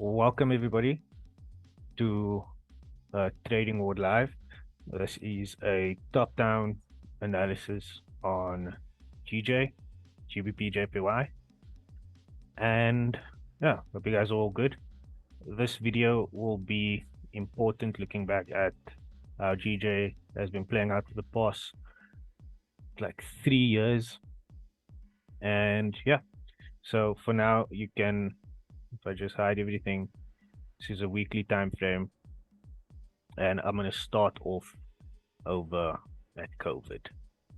Welcome everybody to Trading World Live. This is a top-down analysis on GBPJPY, and yeah, hope you guys are all good. This video will be important looking back at how GJ has been playing out for the past like 3 years, and yeah. So for now, you can, if I just hide everything, this is a weekly time frame, and I'm gonna start off over at COVID.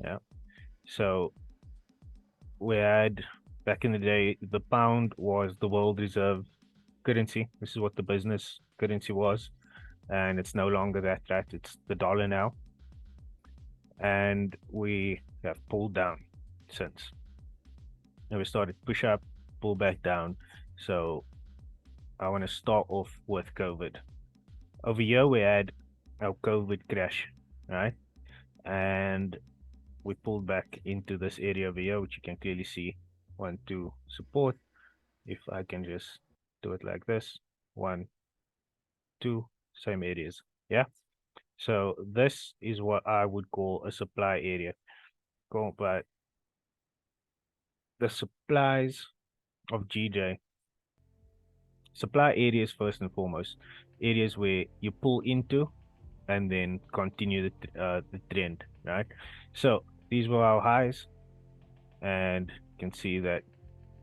Yeah. So we had back in the day, the pound was the world reserve currency. This is what the business currency was. And it's no longer that, right? It's the dollar now. And we have pulled down since. And we started push up, pull back down. So I want to start off with COVID. Over here, we had our COVID crash, right? And we pulled back into this area over here, which you can clearly see. 1, 2, support. If I can just do it like this, 1, 2, same areas. Yeah. So this is what I would call a supply area. Go, but the supplies of GJ, supply areas first and foremost, areas where you pull into and then continue the trend, right? So these were our highs, and you can see that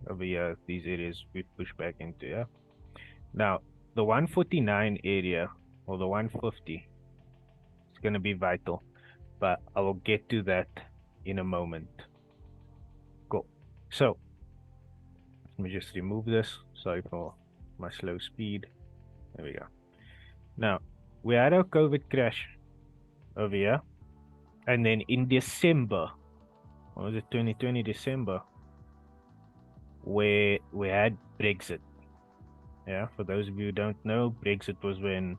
over here, these areas we push back into. Yeah. Now, the 149 area or the 150 is going to be vital, but I will get to that in a moment. Cool. So, let me just remove this. Sorry for my slow speed. There we go. Now, we had our COVID crash over here. And then in December, what was it, 2020 December, where we had Brexit. Yeah, for those of you who don't know, Brexit was when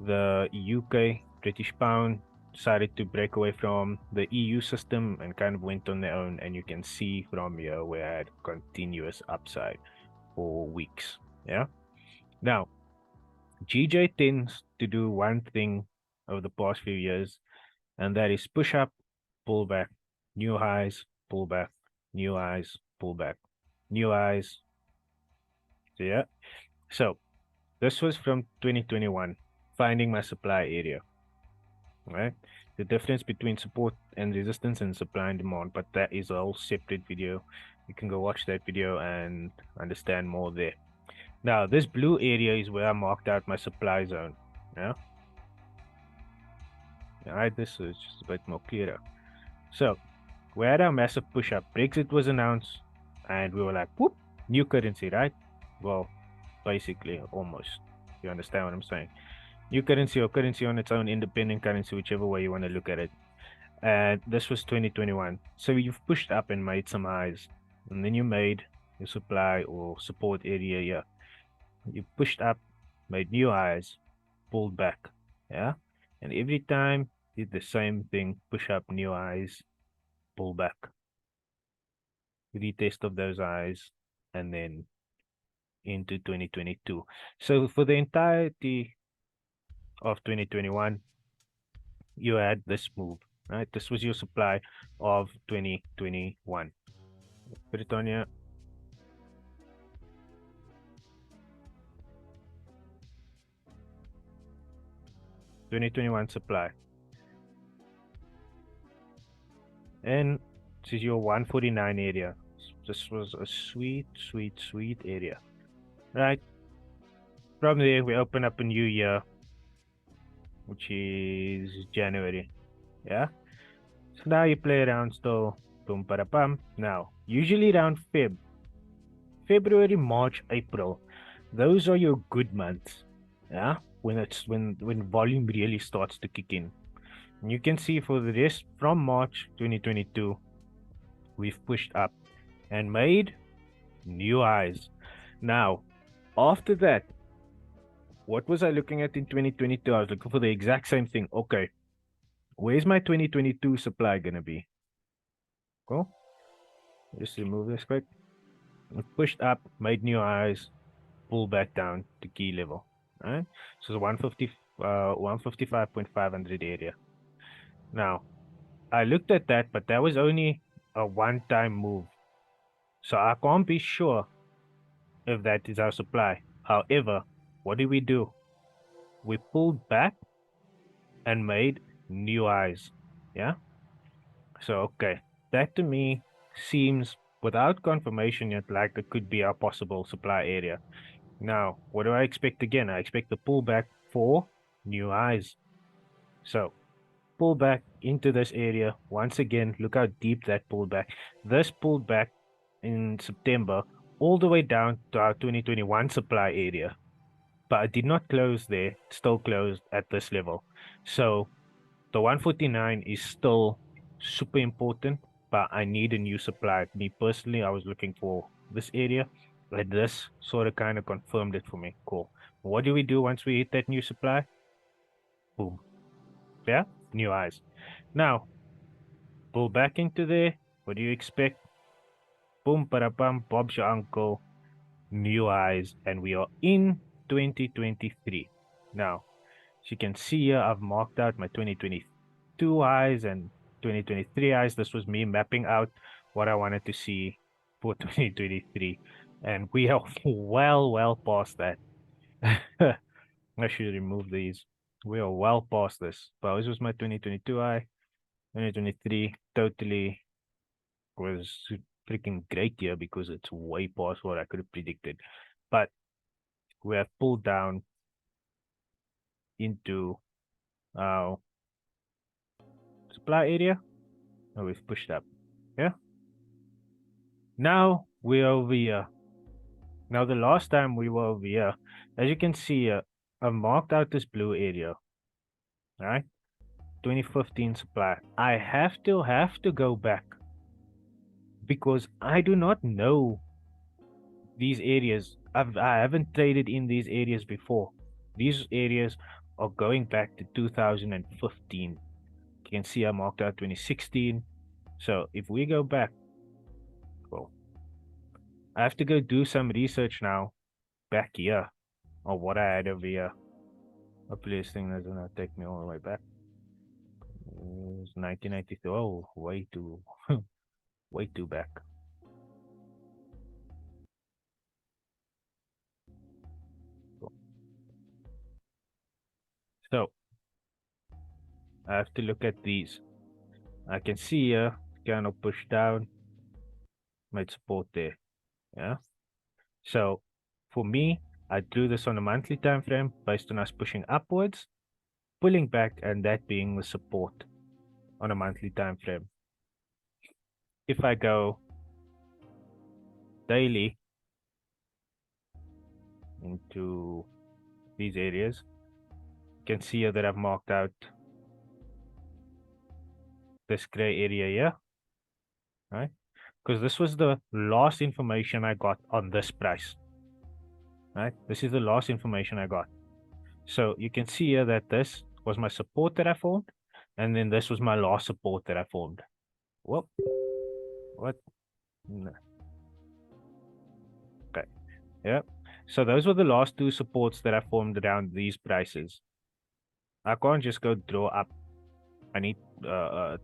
the UK, British pound, decided to break away from the EU system and kind of went on their own. And you can see from here we had continuous upside for weeks. Yeah. Now, GJ tends to do one thing over the past few years, and that is push up, pull back, new highs, pull back, new highs, pull back, new highs. So yeah. So this was from 2021, finding my supply area. Right, the difference between support and resistance and supply and demand, but that is a whole separate video. You can go watch that video and understand more there. Now this blue area is where I marked out my supply zone. Yeah, all right, this is just a bit more clearer. So we had our massive push up. Brexit was announced and we were like, whoop, new currency, right? Well, basically almost. You understand what I'm saying? New currency or currency on its own, independent currency, whichever way you want to look at it. And this was 2021. So you've pushed up and made some highs, and then you made your supply or support area here. You pushed up, made new highs, pulled back. Yeah. And every time did the same thing, push up, new highs, pull back. Retest of those highs, and then into 2022. So for the entirety of 2021, you had this move, right? This was your supply of 2021. Britannia. 2021 supply. And this is your 149 area. This was a sweet, sweet, sweet area. Right? From there, we open up a new year, which is January. Yeah? So now you play around still. Boom, para pam. Now, usually around February, March, April, those are your good months. Yeah? When volume really starts to kick in. And you can see for the rest from March 2022, we've pushed up and made new highs. Now, after that, what was I looking at in 2022? I was looking for the exact same thing. Okay, where's my 2022 supply gonna be? Cool. Just remove this quick. We pushed up, made new highs, pull back down to key level. Right? So the 155.500 area. Now, I looked at that, but that was only a one-time move. So I can't be sure if that is our supply. However, what did we do? We pulled back and made new highs. Yeah. So, okay. That to me seems without confirmation yet like it could be our possible supply area. Now, what do I expect again? I expect the pullback for new highs. So pull back into this area. Once again, look how deep that pulled back. This pulled back in September all the way down to our 2021 supply area. But I did not close there, still closed at this level. So the 149 is still super important, but I need a new supply. Me personally, I was looking for this area, and this sort of kind of confirmed it for me. Cool. What do we do once we hit that new supply? Boom. Yeah, new highs. Now, pull back into there. What do you expect? Boom, bam, Bob's your uncle, new highs, and we are in 2023. Now, as you can see here, I've marked out my 2022 highs and 2023 highs. This was me mapping out what I wanted to see for 2023. And we are well past that. I should remove these. We are well past this. But this was my 2022 high. 2023 totally was freaking great year because it's way past what I could have predicted. But we have pulled down into our supply area and we've pushed up. Yeah. Now we're over here. Now the last time we were over here, as you can see, I marked out this blue area. All right. 2015 supply. I have to go back because I do not know these areas. I haven't traded in these areas before. These areas are going back to 2015. You can see I marked out 2016. So if we go back, well, I have to go do some research now back here on what I had over here. Hopefully this thing doesn't take me all the way back. It's 1993. Oh, way too, way too back. So I have to look at these. I can see here, kind of push down, made support there. Yeah. So for me, I drew this on a monthly time frame based on us pushing upwards, pulling back, and that being the support on a monthly time frame. If I go daily into these areas, you can see here that I've marked out this gray area here, right? Because this was the last information I got on this price, right? This is the last information I got. So you can see here that this was my support that I formed, and then this was my last support that I formed. Whoop. What? No. Okay. Yeah. So those were the last two supports that I formed around these prices. I can't just go draw up. I need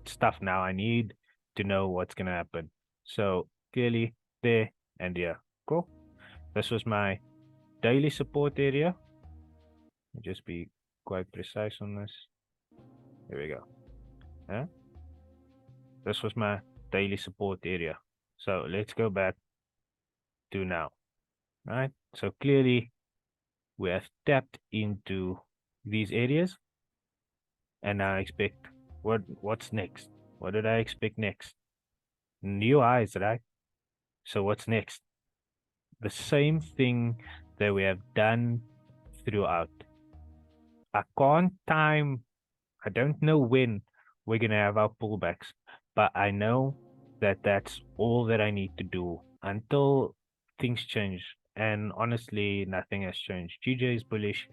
stuff now. I need to know what's gonna happen. So clearly there and here. Cool. This was my daily support area. Just be quite precise on this. Here we go. Yeah. This was my daily support area. So let's go back to now. Right. So clearly we have tapped into these areas, and I expect what's next? What did I expect next? New highs, right? So what's next? The same thing that we have done throughout. I can't time, I don't know when we're gonna have our pullbacks, but I know that that's all that I need to do until things change. And honestly, nothing has changed. GJ is bullish.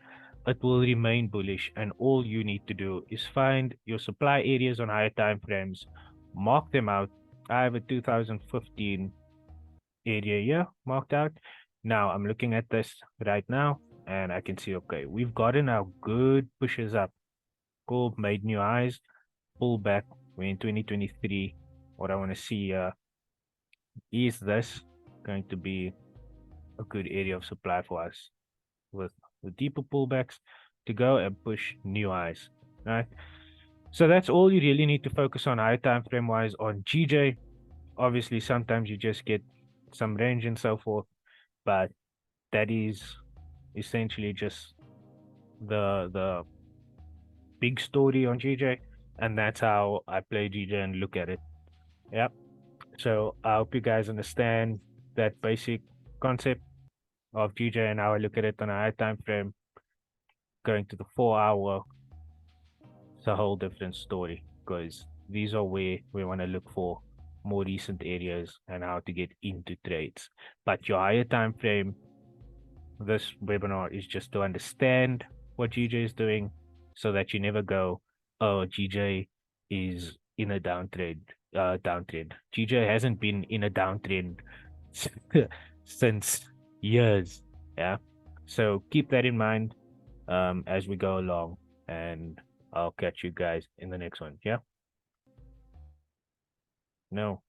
It will remain bullish, and all you need to do is find your supply areas on higher time frames, mark them out. I have a 2015 area here marked out. Now I'm looking at this right now and I can see, okay, we've gotten our good pushes up. Gold made new highs, pull back. We're in 2023. What I want to see is this going to be a good area of supply for us with the deeper pullbacks to go and push new highs, right? So that's all you really need to focus on high time frame wise on GJ. Obviously, sometimes you just get some range and so forth, but that is essentially just the big story on GJ, and that's how I play GJ and look at it. Yep. So I hope you guys understand that basic concept of GJ and how I look at it on a high time frame. Going to the 4 hour, it's a whole different story because these are where we want to look for more recent areas and how to get into trades. But your higher time frame, this webinar is just to understand what GJ is doing so that you never go, oh, GJ is in a downtrend. GJ hasn't been in a downtrend since years. Yeah. So keep that in mind as we go along, and I'll catch you guys in the next one. Yeah. No.